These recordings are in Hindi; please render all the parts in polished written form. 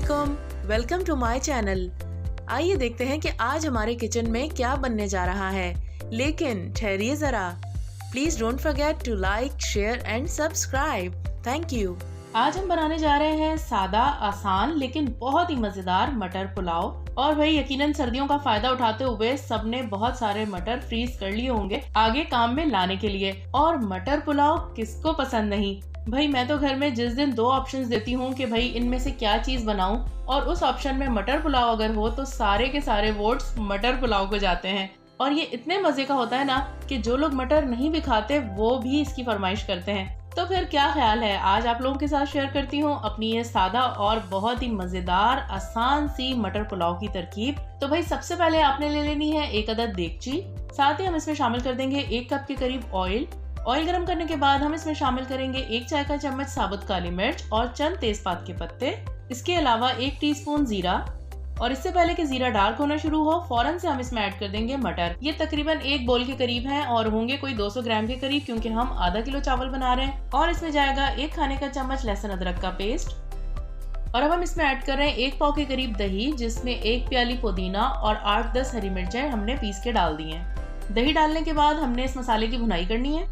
अस्सलामुअलैकुम, वेलकम टू माय चैनल। आइए देखते हैं कि आज हमारे किचन में क्या बनने जा रहा है। लेकिन ठहरिए ज़रा, please don't forget to like, share and subscribe. Thank you. आज हम बनाने जा रहे हैं सादा, आसान लेकिन बहुत ही मज़ेदार मटर पुलाव। और भाई यकीनन सर्दियों का फायदा उठाते हुए सबने बहुत सारे मटर फ्रीज कर लिए होंगे आगे काम में लाने के लिए। और मटर पुलाव किसको पसंद नहीं। भाई मैं तो घर में जिस दिन 2 ऑप्शंस देती हूँ कि भाई इनमें से क्या चीज बनाऊं, और उस ऑप्शन में मटर पुलाव अगर हो तो सारे के सारे वोट्स मटर पुलाव को जाते हैं। और ये इतने मजे का होता है ना कि जो लोग मटर नहीं भी खाते वो भी इसकी फरमाइश करते हैं। तो फिर क्या ख्याल है, आज आप लोगों के साथ शेयर करती हूँ अपनी ये सादा और बहुत ही मजेदार आसान सी मटर पुलाव की तरकीब। तो भाई सबसे पहले आपने ले लेनी है 1 अदद देगची। साथ ही हम इसमें शामिल कर देंगे 1 कप के करीब ऑयल। ऑयल गर्म करने के बाद हम इसमें शामिल करेंगे 1 चाय का चम्मच साबुत काली मिर्च और चंद तेजपात के पत्ते। इसके अलावा 1 टीस्पून जीरा। और इससे पहले कि जीरा डार्क होना शुरू हो फौरन से हम इसमें ऐड कर देंगे मटर। ये तकरीबन 1 बोल के करीब हैं और होंगे कोई 200 ग्राम के करीब, क्योंकि हम आधा किलो चावल बना रहे हैं। और इसमें जाएगा 1 खाने का चम्मच लहसुन अदरक का पेस्ट। और अब हम इसमें ऐड कर रहे हैं 1 पाव के करीब दही, जिसमें 1 प्याली पुदीना और 8-10 हरी मिर्चें हमने पीस के डाल दी हैं। दही डालने के बाद हमने इस मसाले की भुनाई करनी है।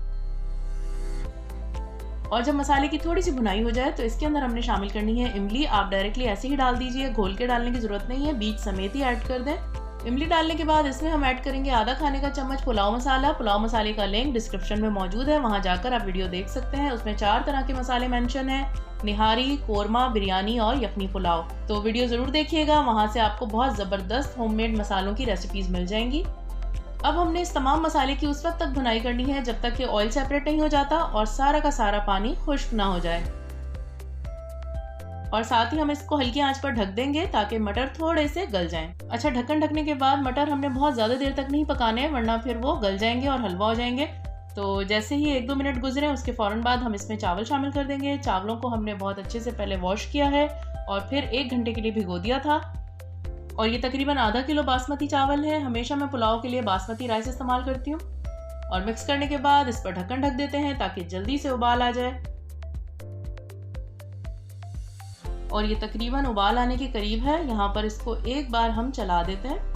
और जब मसाले की थोड़ी सी भुनाई हो जाए तो इसके अंदर हमने शामिल करनी है इमली। आप डायरेक्टली ऐसे ही डाल दीजिए, घोल के डालने की जरूरत नहीं है, बीज समेत ही ऐड कर दें। इमली डालने के बाद इसमें हम ऐड करेंगे आधा खाने का चम्मच पुलाव मसाला। पुलाव मसाले का लिंक डिस्क्रिप्शन में मौजूद है, वहां जाकर आप वीडियो देख सकते हैं। उसमें 4 तरह के मसाले मेंशन है, निहारी, कोरमा, बिरयानी और यखनी पुलाव। तो वीडियो जरूर देखिएगा, वहां से आपको बहुत जबरदस्त होममेड मसालों की रेसिपीज मिल जाएंगी। अब हमने इस तमाम मसाले की उस वक्त तक भुनाई करनी है जब तक कि ऑयल सेपरेट नहीं हो जाता और सारा का सारा पानी खुश्क ना हो जाए। और साथ ही हम इसको हल्की आंच पर ढक देंगे ताकि मटर थोड़े से गल जाएं। अच्छा, ढक्कन ढकने के बाद मटर हमने बहुत ज्यादा देर तक नहीं पकाने हैं, वरना फिर वो गल जाएंगे और हलवा हो जाएंगे। तो जैसे ही 1-2 मिनट गुजरे उसके फौरन बाद हम इसमें चावल शामिल कर देंगे। चावलों को हमने बहुत अच्छे से पहले वॉश किया है और फिर 1 घंटे के लिए भिगो दिया था। और ये तकरीबन आधा किलो बासमती चावल है। हमेशा मैं पुलाव के लिए बासमती राइस इस्तेमाल करती हूँ। और मिक्स करने के बाद इस पर ढक्कन ढक देते हैं ताकि जल्दी से उबाल आ जाए। और ये तकरीबन उबाल आने के करीब है। यहाँ पर इसको एक बार हम चला देते हैं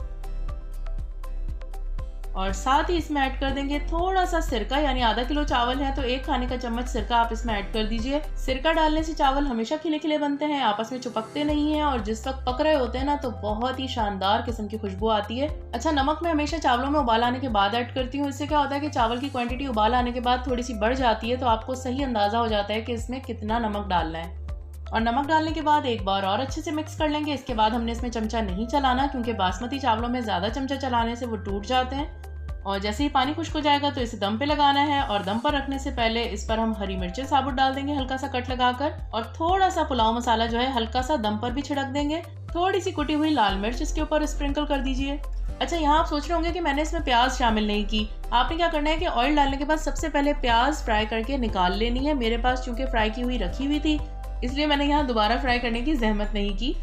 और साथ ही इसमें ऐड कर देंगे थोड़ा सा सिरका, यानी आधा किलो चावल है तो 1 खाने का चम्मच सिरका आप इसमें ऐड कर दीजिए। सिरका डालने से चावल हमेशा खिले खिले बनते हैं, आपस में चिपकते नहीं हैं और जिस वक्त पक रहे होते हैं ना तो बहुत ही शानदार किस्म की खुशबू आती है। अच्छा, नमक मैं हमेशा चावलों में उबाल आने के बाद ऐड करती हूँ। इससे क्या होता है कि चावल की क्वांटिटी उबाल आने के बाद थोड़ी सी बढ़ जाती है, तो आपको सही अंदाजा हो जाता है कि इसमें कितना नमक डालना है। और नमक डालने के बाद एक बार और अच्छे से मिक्स कर लेंगे। इसके बाद हमने इसमें चमचा नहीं चलाना, क्योंकि बासमती चावलों में ज्यादा चमचा चलाने से वो टूट जाते हैं। और जैसे ही पानी खुश्क हो जाएगा तो इसे दम पे लगाना है। और दम पर रखने से पहले इस पर हम हरी मिर्चें साबुत डाल देंगे हल्का सा कट लगाकर, और थोड़ा सा पुलाव मसाला जो है हल्का सा दम पर भी छिड़क देंगे। थोड़ी सी कुटी हुई लाल मिर्च इसके ऊपर स्प्रिंकल कर दीजिए। अच्छा, यहाँ आप सोच रहे होंगे कि मैंने इसमें प्याज शामिल नहीं की। आपने क्या करना है कि ऑयल डालने के बाद सबसे पहले प्याज फ्राई करके निकाल लेनी है। मेरे पास चूंकि फ्राई की हुई रखी हुई थी, इसलिए मैंने यहाँ दोबारा फ्राई करने की जहमत नहीं की।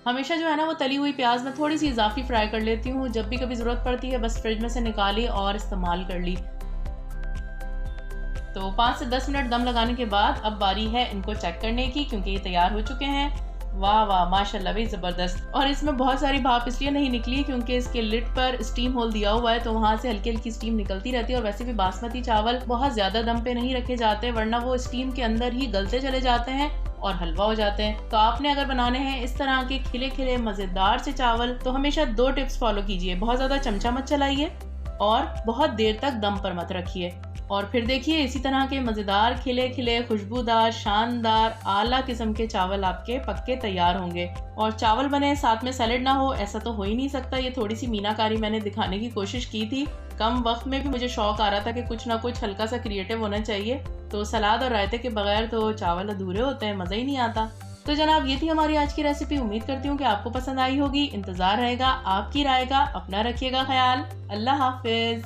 हमेशा जो है ना वो तली हुई प्याज में थोड़ी सी इजाफी फ्राई कर लेती हूँ। जब भी कभी जरूरत पड़ती है बस फ्रिज में से निकाली और इस्तेमाल कर ली। तो 5 से 10 मिनट दम लगाने के बाद अब बारी है इनको चेक करने की, क्योंकि ये तैयार हो चुके हैं। वाह वाह, माशाल्लाह भी जबरदस्त। और इसमें बहुत सारी भाप इसलिए नहीं निकली क्योंकि इसके लिड पर स्टीम होल दिया हुआ है, तो वहां से हल्की हल्की स्टीम निकलती रहती है। और वैसे भी बासमती चावल बहुत ज्यादा दम पे नहीं रखे जाते, वरना वो स्टीम के अंदर ही गलते चले जाते हैं और हलवा हो जाते हैं। तो आपने अगर बनाने हैं इस तरह के खिले खिले मजेदार से चावल तो हमेशा 2 टिप्स फॉलो कीजिए। बहुत ज्यादा चमचा मत चलाइए और बहुत देर तक दम पर मत रखिए। और फिर देखिए इसी तरह के मजेदार खिले खिले खुशबूदार शानदार आला किस्म के चावल आपके पक्के तैयार होंगे। और चावल बने साथ में सैलेड ना हो, ऐसा तो हो ही नहीं सकता। ये थोड़ी सी मीनाकारी मैंने दिखाने की कोशिश की थी। कम वक्त में भी मुझे शौक आ रहा था कि कुछ ना कुछ हल्का सा क्रिएटिव होना चाहिए। तो सलाद और रायते के बगैर तो चावल अधूरे होते हैं, मजा ही नहीं आता। तो जनाब ये थी हमारी आज की रेसिपी। उम्मीद करती हूँ कि आपको पसंद आई होगी। इंतजार रहेगा आपकी राय का। अपना रखिएगा ख्याल। अल्लाह हाफिज।